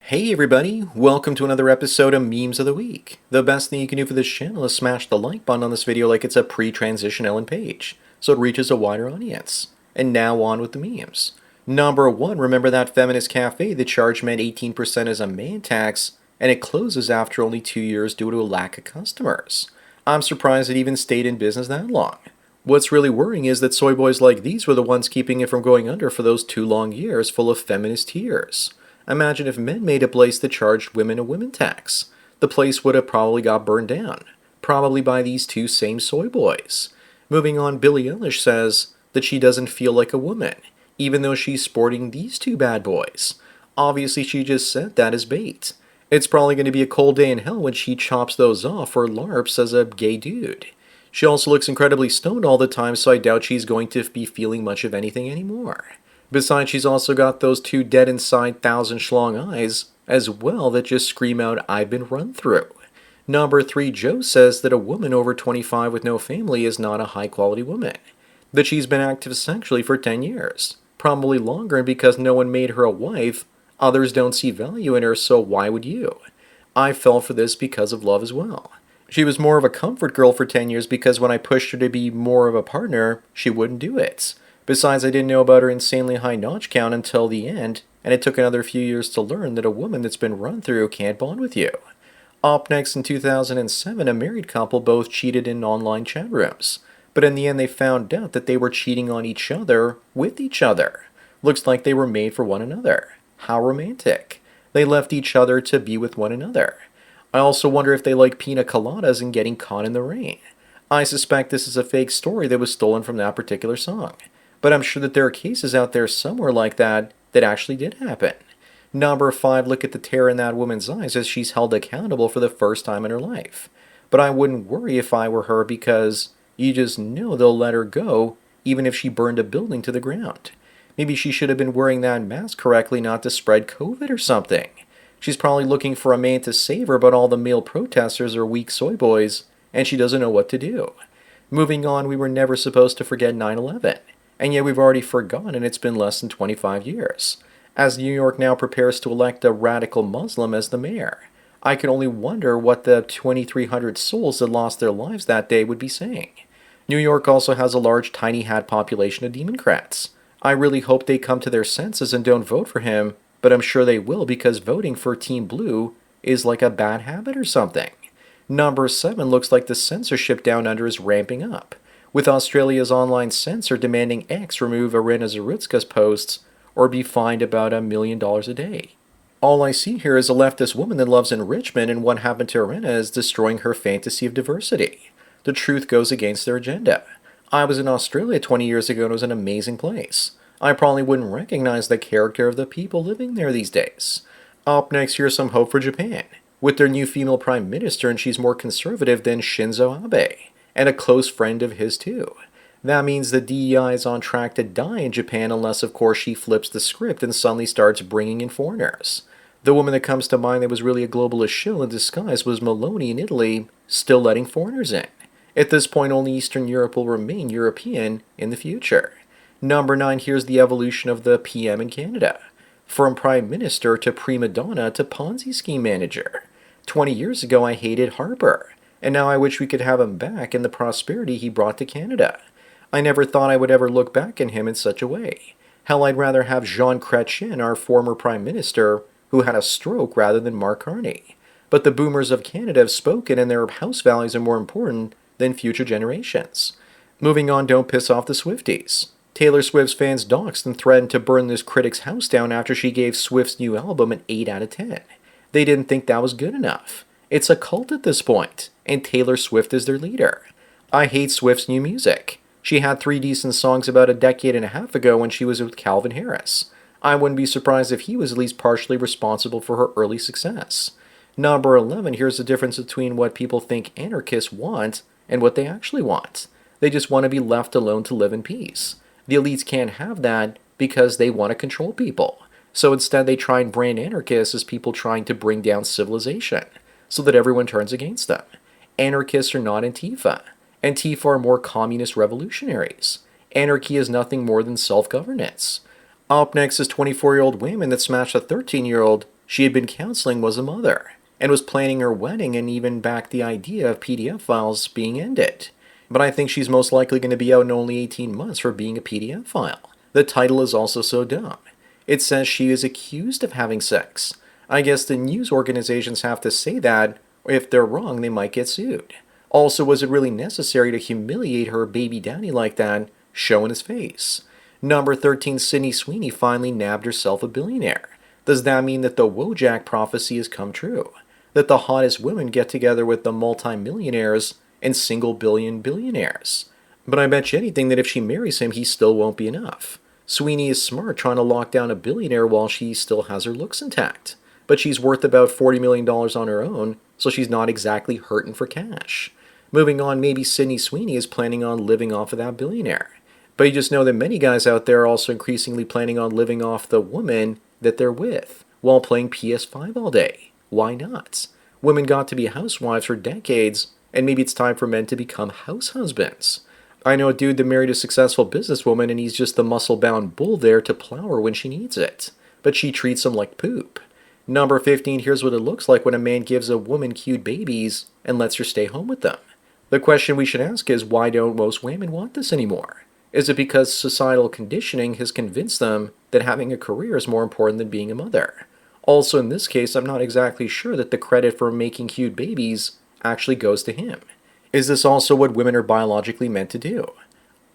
Hey everybody, welcome to another episode of Memes of the Week. The best thing you can do for this channel is smash the like button on this video like it's a pre-transition Ellen page, so it reaches a wider audience. And now on with the memes. Number 1, remember that feminist cafe that charged men 18% as a man tax, and it closes after only 2 years due to a lack of customers. I'm surprised it even stayed in business that long. What's really worrying is that soy boys like these were the ones keeping it from going under for those 2 long years full of feminist tears. Imagine if men made a place that charged women a women tax. The place would have probably got burned down, probably by these two same soy boys. Moving on, Billie Eilish says that she doesn't feel like a woman, even though she's sporting these two bad boys. Obviously, she just said that as bait. It's probably going to be a cold day in hell when she chops those off for LARPs as a gay dude. She also looks incredibly stoned all the time, so I doubt she's going to be feeling much of anything anymore. Besides, she's also got those two dead inside thousand schlong eyes as well that just scream out, "I've been run through." Number 3, Joe says that a woman over 25 with no family is not a high quality woman. That she's been active sexually for 10 years. Probably longer, and because no one made her a wife, others don't see value in her, so why would you? I fell for this because of love as well. She was more of a comfort girl for 10 years because when I pushed her to be more of a partner, she wouldn't do it. Besides, I didn't know about her insanely high notch count until the end, and it took another few years to learn that a woman that's been run through can't bond with you. Up next, in 2007, a married couple both cheated in online chat rooms, but in the end they found out that they were cheating on each other with each other. Looks like they were made for one another. How romantic. They left each other to be with one another. I also wonder if they like pina coladas and getting caught in the rain. I suspect this is a fake story that was stolen from that particular song. But I'm sure that there are cases out there somewhere like that that actually did happen. Number 5, look at the terror in that woman's eyes as she's held accountable for the first time in her life. But I wouldn't worry if I were her because you just know they'll let her go even if she burned a building to the ground. Maybe she should have been wearing that mask correctly not to spread COVID or something. She's probably looking for a man to save her, but all the male protesters are weak soy boys, and she doesn't know what to do. Moving on, we were never supposed to forget 9/11. And yet we've already forgotten it's been less than 25 years, as New York now prepares to elect a radical Muslim as the mayor. I can only wonder what the 2,300 souls that lost their lives that day would be saying. New York also has a large tiny hat population of Democrats. I really hope they come to their senses and don't vote for him, but I'm sure they will because voting for Team Blue is like a bad habit or something. Number 7 looks like the censorship down under is ramping up, with Australia's online censor demanding X remove Irina Zarutska's posts or be fined about $1 million a day. All I see here is a leftist woman that loves enrichment, and what happened to Irina is destroying her fantasy of diversity. The truth goes against their agenda. I was in Australia 20 years ago and it was an amazing place. I probably wouldn't recognize the character of the people living there these days. Up next, here's some hope for Japan, with their new female prime minister, and she's more conservative than Shinzo Abe, and a close friend of his too. That means the DEI is on track to die in Japan unless of course she flips the script and suddenly starts bringing in foreigners. The woman that comes to mind that was really a globalist shill in disguise was Meloni in Italy, still letting foreigners in. At this point, only Eastern Europe will remain European in the future. Number 9, here's the evolution of the PM in Canada. From Prime Minister to prima donna to Ponzi scheme manager. 20 years ago I hated Harper, and now I wish we could have him back and the prosperity he brought to Canada. I never thought I would ever look back on him in such a way. Hell, I'd rather have Jean Chrétien, our former Prime Minister, who had a stroke, rather than Mark Carney. But the boomers of Canada have spoken, and their house values are more important than future generations. Moving on, don't piss off the Swifties. Taylor Swift's fans doxed and threatened to burn this critic's house down after she gave Swift's new album an 8 out of 10. They didn't think that was good enough. It's a cult at this point, and Taylor Swift is their leader. I hate Swift's new music. She had 3 decent songs about a decade and a half ago when she was with Calvin Harris. I wouldn't be surprised if he was at least partially responsible for her early success. Number 11, here's the difference between what people think anarchists want and what they actually want. They just want to be left alone to live in peace. The elites can't have that because they want to control people. So instead they try and brand anarchists as people trying to bring down civilization, so that everyone turns against them. Anarchists are not Antifa. Antifa are more communist revolutionaries. Anarchy is nothing more than self-governance. Up next is 24-year-old women that smashed a 13-year-old she had been counseling was a mother, and was planning her wedding and even backed the idea of PDF files being ended. But I think she's most likely going to be out in only 18 months for being a PDF file. The title is also so dumb. It says she is accused of having sex. I guess the news organizations have to say that, or if they're wrong, they might get sued. Also, was it really necessary to humiliate her baby daddy like that, showing his face? Number 13, Sydney Sweeney finally nabbed herself a billionaire. Does that mean that the Wojak prophecy has come true? That the hottest women get together with the multimillionaires and single billionaires? But I bet you anything that if she marries him, he still won't be enough. Sweeney is smart trying to lock down a billionaire while she still has her looks intact. But she's worth about $40 million on her own, so she's not exactly hurting for cash. Moving on, maybe Sydney Sweeney is planning on living off of that billionaire. But you just know that many guys out there are also increasingly planning on living off the woman that they're with while playing PS5 all day. Why not? Women got to be housewives for decades, and maybe it's time for men to become house husbands. I know a dude that married a successful businesswoman and he's just the muscle-bound bull there to plow her when she needs it. But she treats him like poop. Number 15, here's what it looks like when a man gives a woman cute babies and lets her stay home with them. The question we should ask is, why don't most women want this anymore? Is it because societal conditioning has convinced them that having a career is more important than being a mother? Also, in this case, I'm not exactly sure that the credit for making cute babies actually goes to him. Is this also what women are biologically meant to do?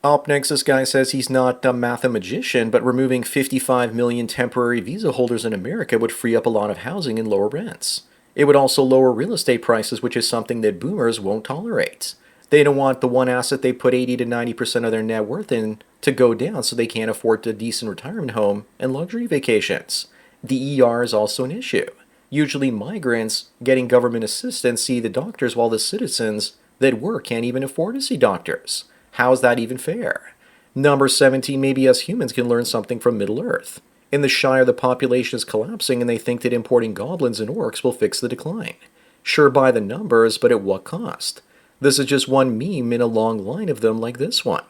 Up next, this guy says he's not a mathematician, but removing 55 million temporary visa holders in America would free up a lot of housing and lower rents. It would also lower real estate prices, which is something that boomers won't tolerate. They don't want the one asset they put 80 to 90% of their net worth in to go down so they can't afford a decent retirement home and luxury vacations. The ER is also an issue. Usually migrants getting government assistance see the doctors while the citizens that work can't even afford to see doctors. How is that even fair? Number 17, maybe us humans can learn something from Middle-earth. In the Shire, the population is collapsing and they think that importing goblins and orcs will fix the decline. Sure, by the numbers, but at what cost? This is just one meme in a long line of them like this one.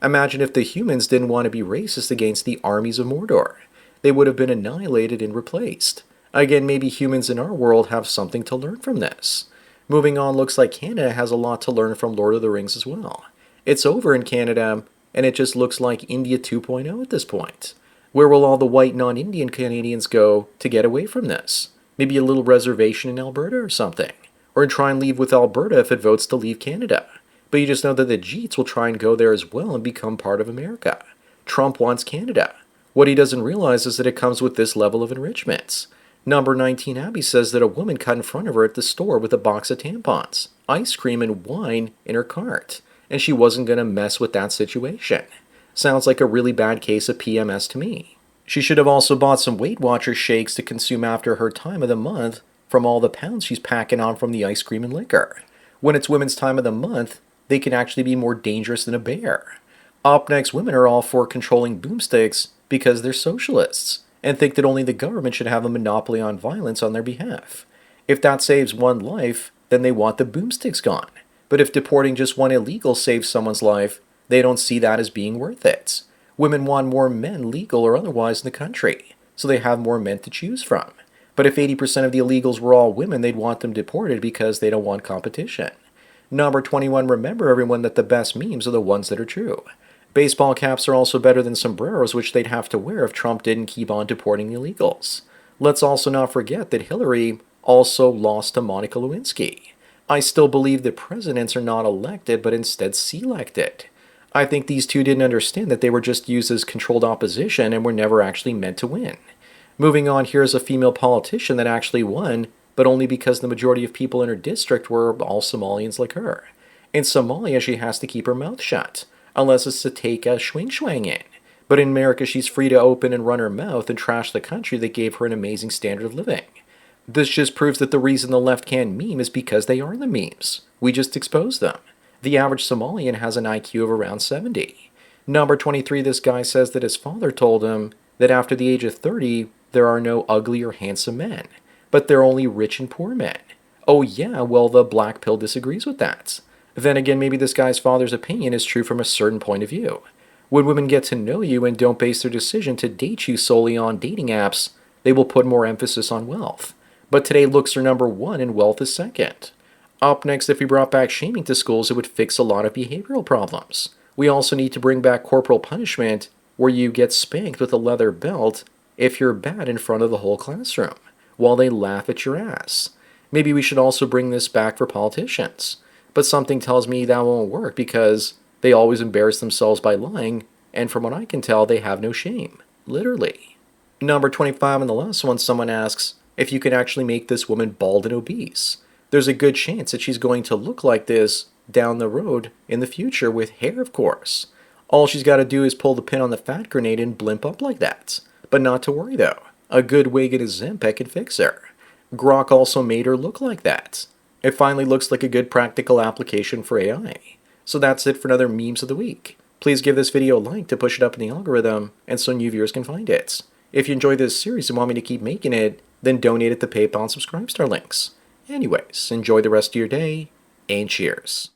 Imagine if the humans didn't want to be racist against the armies of Mordor. They would have been annihilated and replaced. Again, maybe humans in our world have something to learn from this. Moving on, looks like Canada has a lot to learn from Lord of the Rings as well. It's over in Canada, and it just looks like India 2.0 at this point. Where will all the white non-Indian Canadians go to get away from this? Maybe a little reservation in Alberta or something. Or try and leave with Alberta if it votes to leave Canada. But you just know that the Jeets will try and go there as well and become part of America. Trump wants Canada. What he doesn't realize is that it comes with this level of enrichments. Number 19, Abby says that a woman cut in front of her at the store with a box of tampons, ice cream, and wine in her cart, and she wasn't going to mess with that situation. Sounds like a really bad case of PMS to me. She should have also bought some Weight Watchers shakes to consume after her time of the month from all the pounds she's packing on from the ice cream and liquor. When it's women's time of the month, they can actually be more dangerous than a bear. Up next, women are all for controlling boomsticks because they're socialists and think that only the government should have a monopoly on violence on their behalf. If that saves one life, then they want the boomsticks gone. But if deporting just one illegal saves someone's life, they don't see that as being worth it. Women want more men, legal or otherwise, in the country, so they have more men to choose from. But if 80% of the illegals were all women, they'd want them deported because they don't want competition. Number 21, remember everyone that the best memes are the ones that are true. Baseball caps are also better than sombreros, which they'd have to wear if Trump didn't keep on deporting illegals. Let's also not forget that Hillary also lost to Monica Lewinsky. I still believe that presidents are not elected, but instead selected. I think these two didn't understand that they were just used as controlled opposition and were never actually meant to win. Moving on, here's a female politician that actually won, but only because the majority of people in her district were all Somalians like her. In Somalia, she has to keep her mouth shut, unless it's to take a swing in. But in America, she's free to open and run her mouth and trash the country that gave her an amazing standard of living. This just proves that the reason the left can't meme is because they are the memes. We just expose them. The average Somalian has an IQ of around 70. Number 23, this guy says that his father told him that after the age of 30, there are no ugly or handsome men, but there are only rich and poor men. Oh yeah, well, the black pill disagrees with that. Then again, maybe this guy's father's opinion is true from a certain point of view. When women get to know you and don't base their decision to date you solely on dating apps, they will put more emphasis on wealth. But today looks are number one and wealth is second. Up next, if we brought back shaming to schools, it would fix a lot of behavioral problems. We also need to bring back corporal punishment, where you get spanked with a leather belt if you're bad in front of the whole classroom, while they laugh at your ass. Maybe we should also bring this back for politicians. But something tells me that won't work because they always embarrass themselves by lying, and from what I can tell, they have no shame. Literally. Number 25 on the last one, someone asks if you can actually make this woman bald and obese. There's a good chance that she's going to look like this down the road in the future with hair, of course. All she's got to do is pull the pin on the fat grenade and blimp up like that. But not to worry though. A good wig and a Zempic can fix her. Grok also made her look like that. It finally looks like a good practical application for AI. So that's it for another Memes of the Week. Please give this video a like to push it up in the algorithm and so new viewers can find it. If you enjoyed this series and want me to keep making it, then donate at the PayPal and Subscribe Star links. Anyways, enjoy the rest of your day, and cheers.